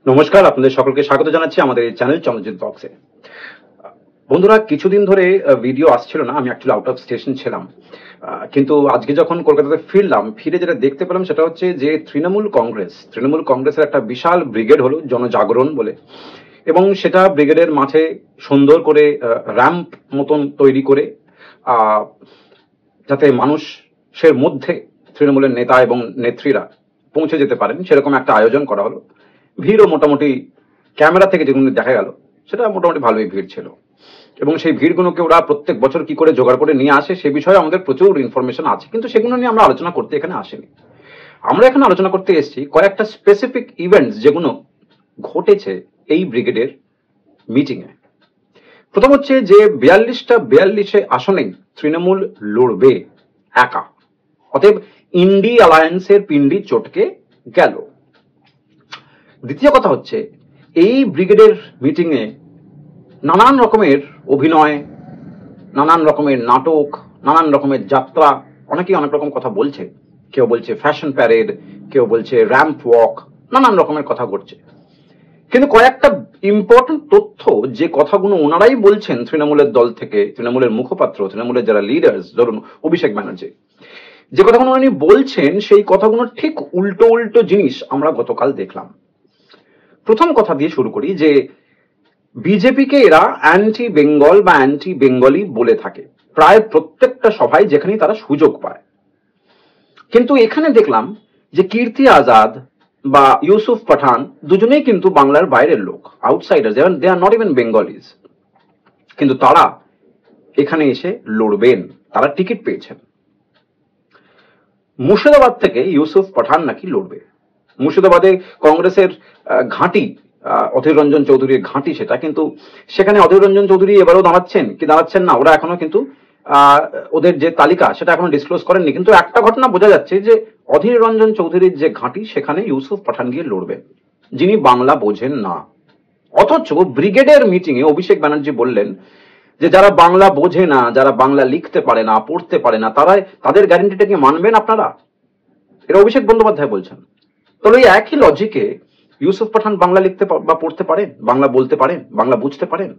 নমস্কার, আপনাদের সকলকে স্বাগত জানাচ্ছি আমাদের এই চ্যানেল চন্দ্রজিৎ বক্সে। বন্ধুরা, কিছুদিন ধরে ভিডিও আসছিল না, আমি অ্যাকচুয়ালি আউট অফ স্টেশন ছিলাম। কিন্তু আজকে যখন কলকাতাতে ফিরলাম, ফিরে যেটা দেখতে পেলাম সেটা হচ্ছে যে তৃণমূল কংগ্রেসের একটা বিশাল ব্রিগেড হলো জনজাগরণ বলে, এবং সেটা ব্রিগেডের মাঠে সুন্দর করে র্যাম্প মতন তৈরি করে যাতে মানুষের মধ্যে তৃণমূলের নেতা এবং নেত্রীরা পৌঁছে যেতে পারেন সেরকম একটা আয়োজন করা হলো। ভিড়ও মোটামুটি ক্যামেরা থেকে যেগুলো দেখা গেল সেটা মোটামুটি ভালোই ভিড় ছিল, এবং সেই ভিড়গুলোকে ওরা প্রত্যেক বছর কি করে জোগাড় করে নিয়ে আসে সে বিষয়ে আমাদের প্রচুর ইনফরমেশন আছে, কিন্তু সেগুলো নিয়ে আমরা আলোচনা করতে এখানে আসিনি। আমরা এখানে আলোচনা করতে এসেছি কয়েকটা স্পেসিফিক ইভেন্টস যেগুলো ঘটেছে এই ব্রিগেডের মিটিংয়ে। প্রথম হচ্ছে যে 42 আসনেই তৃণমূল লড়বে একা, অতএব ইন্ডি অ্যালায়েন্সের পিন্ডি চটকে গেল। দ্বিতীয় কথা হচ্ছে এই ব্রিগেডের মিটিংয়ে নানান রকমের অভিনয়, নানান রকমের নাটক, নানান রকমের যাত্রা, অনেকেই অনেক রকম কথা বলছে। কেউ বলছে ফ্যাশন প্যারেড, কেউ বলছে র্যাম্প ওয়াক, নানান রকমের কথা ঘটছে। কিন্তু কয়েকটা ইম্পর্টেন্ট তথ্য যে কথাগুলো ওনারাই বলছেন তৃণমূলের দল থেকে, তৃণমূলের মুখপাত্র, তৃণমূলের যারা লিডার্স, ধরুন অভিষেক ব্যানার্জি, যে কথাগুলো উনি বলছেন সেই কথাগুলো ঠিক উল্টো উল্টো জিনিস আমরা গতকাল দেখলাম। প্রথম কথা দিয়ে শুরু করি যে বিজেপিকে এরা অ্যান্টি বেঙ্গল বা অ্যান্টি বেঙ্গলি বলে থাকে প্রায় প্রত্যেকটা সভায় যেখানেই তারা সুযোগ পায়। কিন্তু এখানে দেখলাম যে কীর্তি আজাদ বা ইউসুফ পাঠান দুজনেই কিন্তু বাংলার বাইরের লোক, outsider, they are not even Bengalis, কিন্তু তারা এখানে এসে লড়বেন, তারা টিকিট পেয়েছেন। মুর্শিদাবাদ থেকে ইউসুফ পাঠান নাকি লড়বে। মুর্শিদাবাদে কংগ্রেসের ঘাঁটি, অধীর রঞ্জন চৌধুরীর ঘাঁটি সেটা, কিন্তু সেখানে অধীর রঞ্জন চৌধুরী এবারও দাঁড়াচ্ছেন কি দাঁড়াচ্ছেন না ওরা এখনো কিন্তু ওদের যে তালিকা সেটা এখনো ডিসক্লোজ করেননি। কিন্তু একটা ঘটনা বোঝা যাচ্ছে যে অধীর রঞ্জন চৌধুরীর যে ঘাঁটি সেখানে ইউসুফ পাঠান গিয়ে লড়বেন, যিনি বাংলা বোঝেন না। অথচ ব্রিগেডের মিটিং এ অভিষেক ব্যানার্জি বললেন যে যারা বাংলা বোঝে না, যারা বাংলা লিখতে পারে না, পড়তে পারে না, তাদের গ্যারান্টিটাকে মানবেন আপনারা? এটা অভিষেক বন্দ্যোপাধ্যায় বলছেন। তবে এই একই লজিকে ইউসুফ পাঠান বাংলা লিখতে বা পড়তে পারেন, বাংলা বলতে পারেন, বাংলা বুঝতে পারেন,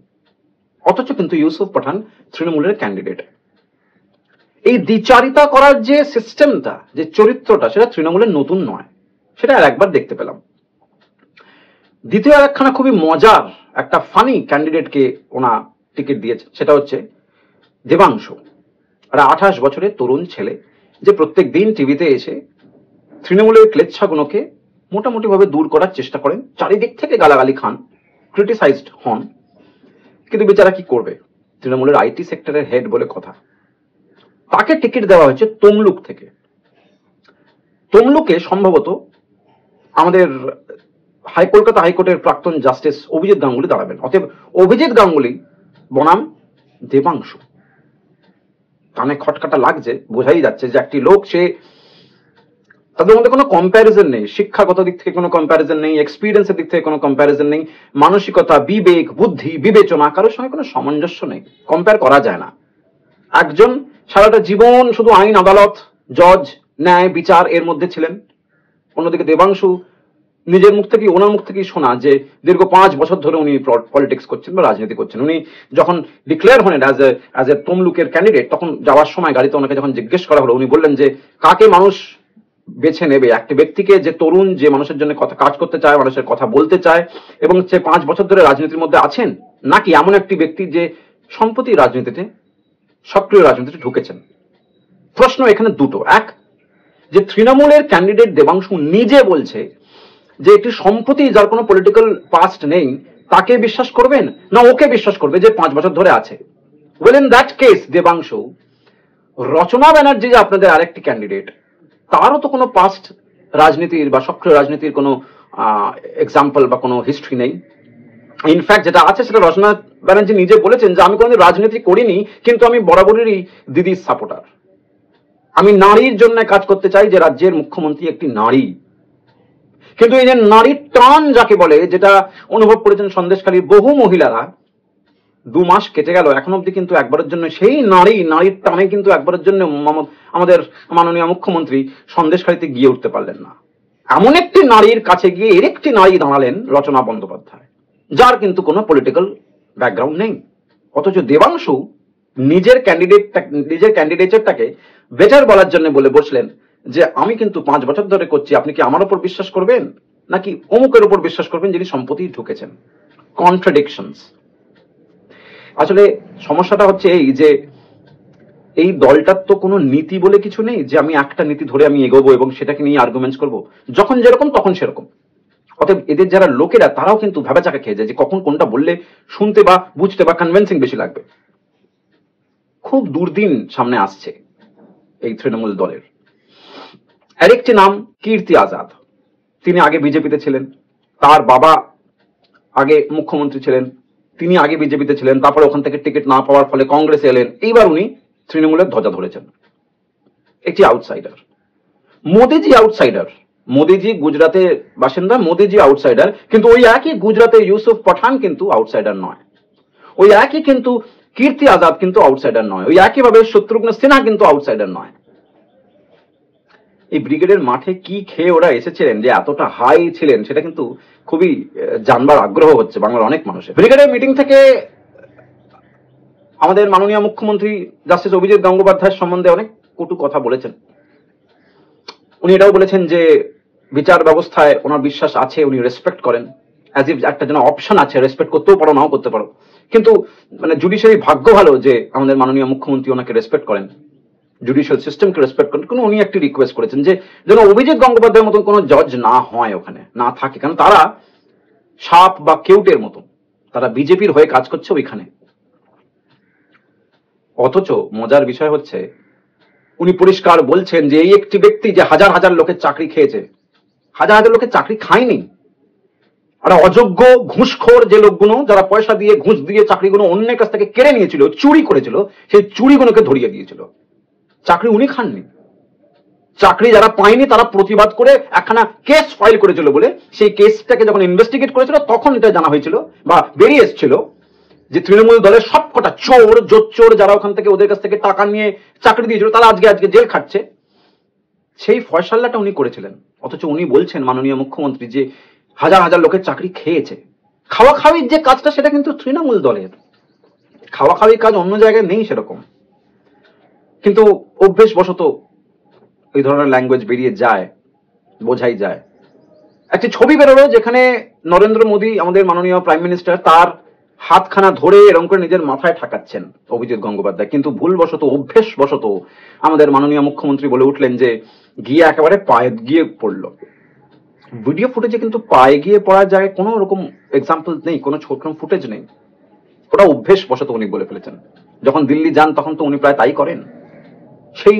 অথচ কিন্তু ইউসুফ পাঠান তৃণমূলের ক্যান্ডিডেট। এই দ্বিচারিতা করার যে সিস্টেমটা, যে চরিত্রটা, সেটা তৃণমূলের নতুন নয়, সেটা আর একবার দেখতে পেলাম। দ্বিতীয় একখানা খুবই মজার একটা ফানি ক্যান্ডিডেটকে ওনা টিকিট দিয়েছে, সেটা হচ্ছে দেবাংশু, একটা 28 বছরের তরুণ ছেলে, যে প্রত্যেক দিন টিভিতে এসে তৃণমূলের ক্লেচ্ছাগুলোকে মোটামুটি ভাবে দূর করার চেষ্টা করেন, চারিদিক থেকে গালাগালি খান, ক্রিটিসাইজড হন, কিন্তু বেচারা কি করবে, তৃণমূলের আইটি সেক্টরের হেড বলে কথা। তাকে টিকিট দেওয়া হয়েছে তমলুক থেকে। তমলুকে সম্ভবত আমাদের কলকাতা হাইকোর্টের প্রাক্তন জাস্টিস অভিজিৎ গাঙ্গুলি দাঁড়াবেন, অতএব অভিজিৎ গাঙ্গুলি বনাম দেবাংশু। কানে খটকাটা লাগছে, বোঝাই যাচ্ছে যে একটি লোক, সে তাদের মধ্যে কোনো কম্প্যারিজন নেই, শিক্ষাগত দিক থেকে কোনো কম্প্যারিজন নেই, এক্সপিরিয়েন্সের দিক থেকে কোনো কম্প্যারিজন নেই, মানসিকতা, বিবেক, বুদ্ধি, বিবেচনা, কারোর সঙ্গে কোনো সামঞ্জস্য নেই, কম্পেয়ার করা যায় না। একজন সারাটা জীবন শুধু আইন, আদালত, জজ, ন্যায়, বিচার এর মধ্যে ছিলেন। অন্যদিকে দেবাংশু নিজের মুখ থেকে, ওনার মুখ থেকেই শোনা যে দীর্ঘ 5 বছর ধরে উনি পলিটিক্স করছেন বা রাজনীতি করছেন। উনি যখন ডিক্লেয়ার হলেন অ্যাজ এ তমলুকের ক্যান্ডিডেট, তখন যাওয়ার সময় গাড়িতে ওনাকে যখন জিজ্ঞেস করা হলো, উনি বললেন যে কাকে মানুষ বেছে নেবে, একটা ব্যক্তিকে যে তরুণ, যে মানুষের জন্য কথা কাজ করতে চায়, মানুষের কথা বলতে চায় এবং সে 5 বছর ধরে রাজনীতির মধ্যে আছেন, নাকি এমন একটি ব্যক্তি যে সম্প্রতি রাজনীতিতে, সক্রিয় রাজনীতিতে ঢুকেছেন। প্রশ্ন এখানে দুটো। এক, যে তৃণমূলের ক্যান্ডিডেট দেবাংশু নিজে বলছে যে একটি সম্প্রতি যার কোনো পলিটিক্যাল পাস্ট নেই তাকে বিশ্বাস করবেন, না ওকে বিশ্বাস করবে যে 5 বছর ধরে আছে? Well, in that case Debangshu, Rachana Banerjee যে আপনাদের আরেকটি ক্যান্ডিডেট, তারও তো কোনো পাস্ট রাজনীতির বা সক্রিয় রাজনীতির কোনো এক্সাম্পল বা কোনো হিস্ট্রি নেই। ইনফ্যাক্ট যেটা আছে সেটা রচনা ব্যানার্জি নিজে বলেছেন যে আমি কোনোদিন রাজনীতি করিনি, কিন্তু আমি বরাবরই দিদির সাপোর্টার, আমি নারীর জন্য কাজ করতে চাই, যে রাজ্যের মুখ্যমন্ত্রী একটি নারী। কিন্তু এই যে নারীর টান যাকে বলে, যেটা অনুভব করেছেন সন্দেশখালীর বহু মহিলারা, 2 মাস কেটে গেল, এখন অব্দি কিন্তু একবারের জন্য সেই নারীর টানে কিন্তু একবারের জন্য আমাদের মাননীয় মুখ্যমন্ত্রী সন্দেশখালীতে গিয়ে উঠতে পারলেন না। এমন একটি নারীর কাছে গিয়ে এর একটি নারী দাঁড়ালেন রচনা বন্দ্যোপাধ্যায়, যার কিন্তু কোনো পলিটিক্যাল ব্যাকগ্রাউন্ড নেই, অথচ দেবাংশু নিজের ক্যান্ডিডেটটাকে বেটার বলার জন্য বলে বসলেন যে আমি কিন্তু 5 বছর ধরে করছি, আপনি কি আমার উপর বিশ্বাস করবেন নাকি অমুকের উপর বিশ্বাস করবেন যিনি সম্প্রতি ঢুকেছেন। কন্ট্রাডিকশনস। আসলে সমস্যাটা হচ্ছে এই যে এই দলটার তো কোনো নীতি বলে কিছু নেই যে আমি একটা নীতি ধরে আমি এগোবো এবং সেটাকে নিয়ে আর্গুমেন্টস করবো, যখন যেরকম তখন সেরকম। অতএব এদের যারা লোকেরা তারাও কিন্তু ভেবাচাকা খেয়ে যায় যে কখন কোনটা বললে শুনতে বা বুঝতে বা কনভিন্সিং বেশি লাগবে। খুব দুর্দিন সামনে আসছে এই তৃণমূল দলের। আরেকটি নাম কীর্তি আজাদ। তিনি আগে বিজেপিতে ছিলেন, তার বাবা আগে মুখ্যমন্ত্রী ছিলেন, তিনি আগে বিজেপিতে ছিলেন, তারপরে ওখান থেকে টিকিট না পাওয়ার ফলে কংগ্রেসে এলেন, এইবার উনি তৃণমূলের ধ্বজা ধরেছেন। একটি আউটসাইডার। মোদিজি আউটসাইডার, মোদিজি গুজরাটের বাসিন্দা, মোদিজি আউটসাইডার, কিন্তু ওই একই গুজরাতে ইউসুফ পাঠান কিন্তু আউটসাইডার নয়, ওই একই কিন্তু কীর্তি আজাদ কিন্তু আউটসাইডার নয়, ওই একইভাবে শত্রুঘ্ন সিনহা কিন্তু আউটসাইডার নয়। এই ব্রিগেডের মাঠে কি খেয়ে ওরা এসেছিলেন যে এতটা হাই ছিলেন, সেটা কিন্তু খুবই জানবার আগ্রহ হচ্ছে বাংলার অনেক মানুষের। ব্রিগেডের মিটিং থেকে আমাদের মাননীয় মুখ্যমন্ত্রী জাস্টিস অভিজিৎ গঙ্গোপাধ্যায়ের সম্বন্ধে অনেক কটু কথা বলেছেন। উনি এটাও বলেছেন যে বিচার ব্যবস্থায় ওনার বিশ্বাস আছে, উনি রেসপেক্ট করেন, অ্যাজ ইফ একটা যেন অপশন আছে, রেসপেক্ট করতেও পারো নাও করতে পারো। কিন্তু মানে জুডিশিয়ারি ভাগ্য ভালো যে আমাদের মাননীয় মুখ্যমন্ত্রী ওনাকে রেসপেক্ট করেন, জুডিশিয়াল সিস্টেমকে রেসপেক্ট করেন। কিন্তু উনি একটি রিকোয়েস্ট করেছেন যে যেন অভিজিৎ গঙ্গোপাধ্যায়ের মতন কোনো জজ না হয়, ওখানে না থাকে, কারণ তারা সাপ বা কেউটের মতো, তারা বিজেপির হয়ে কাজ করছে ওইখানে। অথচ মজার বিষয় হচ্ছে উনি পরিষ্কার বলছেন যে এই একটি ব্যক্তি যে হাজার হাজার লোকের চাকরি খেয়েছে, হাজার হাজার লোকের চাকরি খায়নি, আর অযোগ্য ঘুষখোর যে লোকগুলো যারা পয়সা দিয়ে ঘুষ দিয়ে চাকরিগুলো অন্যের কাছ থেকে কেড়ে নিয়েছিল, চুরি করেছিল, সেই চুরিগুলোকে ধরিয়ে দিয়েছিল। চাকরি উনি খাননি। চাকরি যারা পায়নি তারা প্রতিবাদ করে একখানা কেস ফাইল করেছিল বলে সেই কেসটাকে যখন ইনভেস্টিগেট করেছিল তখন এটা জানা হয়েছিল বা বেরিয়ে এসেছিল যে তৃণমূল দলের সবকটা চোর জোচ্চোর যারা ওখান থেকে ওদের কাছ থেকে টাকা নিয়ে চাকরি দিয়েছিল তারা আজকে জেল খাটছে। সেই ফয়সালাটা উনি করেছিলেন। অথচ উনি বলছেন মাননীয় মুখ্যমন্ত্রী যে হাজার হাজার লোকের চাকরি খেয়েছে। খাওয়া খাওয়ির যে কাজটা সেটা কিন্তু তৃণমূল দলের, খাওয়া খাওয়ির কাজ অন্য জায়গায় নেই সেরকম। কিন্তু অভ্যেসবশত এই ধরনের ল্যাঙ্গুয়েজ বেরিয়ে যায়, বোঝাই যায়। একটি ছবি বেরোলো যেখানে নরেন্দ্র মোদী আমাদের মাননীয় প্রাইম মিনিস্টার তার হাতখানা ধরে এরকম করে নিজের মাথায় ঠাকাচ্ছেন অভিজিৎ গঙ্গোপাধ্যায়, কিন্তু ভুলবশত অভ্যেসবশত আমাদের মাননীয় মুখ্যমন্ত্রী বলে উঠলেন যে গিয়ে একেবারে পায়ে গিয়ে পড়লো। ভিডিও ফুটেজে কিন্তু পায়ে গিয়ে পড়ার জায়গায় কোনো রকম এক্সাম্পল নেই, কোনো ছোট ফুটেজ নেই, ওটা অভ্যেসবশত উনি বলে ফেলেছেন। যখন দিল্লি যান তখন তো উনি প্রায় তাই করেন, সেই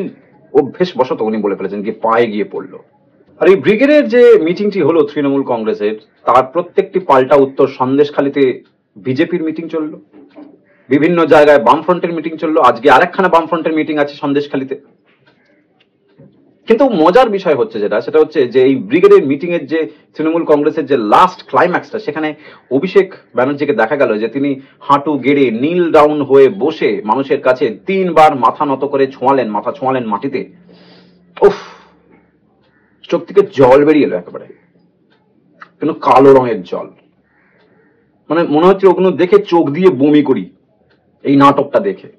অভ্যেসবশত উনি বলে ফেলেছেন যে পায়ে গিয়ে পড়লো। আর এই ব্রিগেডের যে মিটিংটি হলো তৃণমূল কংগ্রেসের, তার প্রত্যেকটি পাল্টা উত্তর। সন্দেশখালীতে বিজেপির মিটিং চললো, বিভিন্ন জায়গায় বামফ্রন্টের মিটিং চললো, আজকে আরেকখানা বামফ্রন্টের মিটিং আছে সন্দেশখালীতে। কিন্তু মজার বিষয় হচ্ছে যেটা, সেটা হচ্ছে যে এই ব্রিগেডের মিটিং এর যে তৃণমূল কংগ্রেসের যে লাস্ট ক্লাইম্যাক্সটা, সেখানে অভিষেক ব্যানার্জিকে দেখা গেল যে তিনি হাঁটু গেড়ে নীল ডাউন হয়ে বসে মানুষের কাছে 3 বার মাথা নত করে মাথা ছোঁয়ালেন মাটিতে। উফ, চোখ থেকে জল বেরিয়ে এলো একেবারে, কিন্তু কালো রঙের জল। মানে মনে হচ্ছে ওগুলো দেখে চোখ দিয়ে বমি করি এই নাটকটা দেখে।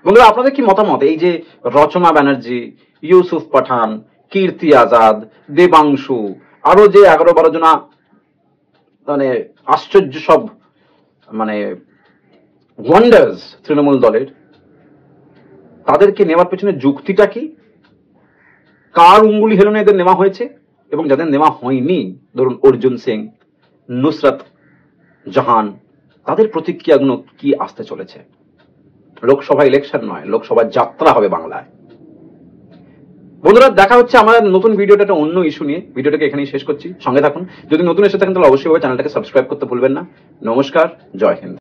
বন্ধুরা, আপনাদের কি মতামত? এই যে রচনা ব্যানার্জি, ইউসুফ পাঠান, কীর্তি আজাদ, দেবাংশু, আরো যে 11-12 জনা মানে আশ্চর্য সব মানে ওয়ান্ডার্স তৃণমূল দলের, তাদেরকে নেওয়ার পেছনে যুক্তিটা কি? কার উঙ্গুলি হেলনে এদের নেওয়া হয়েছে? এবং যাদের নেওয়া হয়নি, ধরুন অর্জুন সিং, নুসরত জাহান, তাদের প্রতিক্রিয়াগুলো কি আসতে চলেছে? লোকসভা ইলেকশন নয়, লোকসভা যাত্রা হবে বাংলায়। বন্ধুরা, দেখা হচ্ছে আমার নতুন ভিডিওটা একটা অন্য ইস্যু নিয়ে। ভিডিওটাকে এখানেই শেষ করছি, সঙ্গে থাকুন। যদি নতুন এসে থাকেন তাহলে অবশ্যই চ্যানেলটাকে সাবস্ক্রাইব করতে ভুলবেন না। নমস্কার, জয় হিন্দ।